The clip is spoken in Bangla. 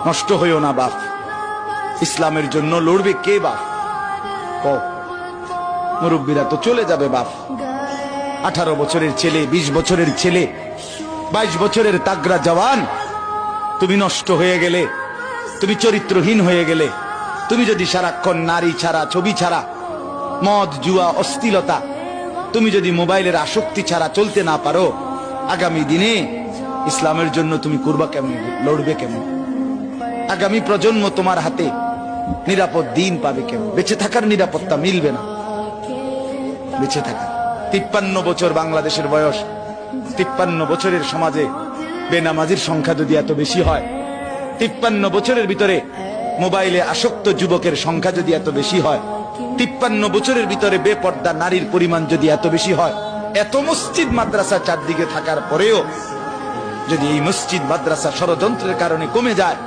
নষ্ট হইও না বাপ। ইসলামের জন্য লড়বে কে বাপ? মুরব্বীরা তো চলে যাবে বাপ। 18 বছরের ছেলে, 20 বছরের ছেলে, 22 বছরের তাগড়া জওয়ান, তুমি নষ্ট হয়ে গেলে, তুমি চরিত্রহীন হয়ে গেলে, তুমি যদি সারাক্ষণ নারী ছাড়া, ছবি ছাড়া, মদ জুয়া অশ্লীলতা, তুমি যদি মোবাইলের আসক্তি ছাড়া চলতে না পারো, আগামী দিনে ইসলামের জন্য তুমি করবা কেমন, লড়বে কেমন? আগামী প্রজন্ম তোমার হাতে নিরাপদ দিন পাবে কেমন? বেঁচে থাকার নিরাপত্তা মিলবে না। বেঁচে থাকা 53 বছর বাংলাদেশের বয়স, 53 বছরের সমাজে বেনামাজির সংখ্যা যদি এত বেশি হয়, 53 বছরের ভিতরে মোবাইলে আসক্ত যুবকের সংখ্যা যদি এত বেশি হয়, 53 বছরের ভিতরে বেপর্দা নারীর পরিমাণ যদি এত বেশি হয়, এত মসজিদ মাদ্রাসা চারদিকে থাকার পরেও যদি এই মসজিদ মাদ্রাসা ষড়যন্ত্রের কারণে কমে যায়,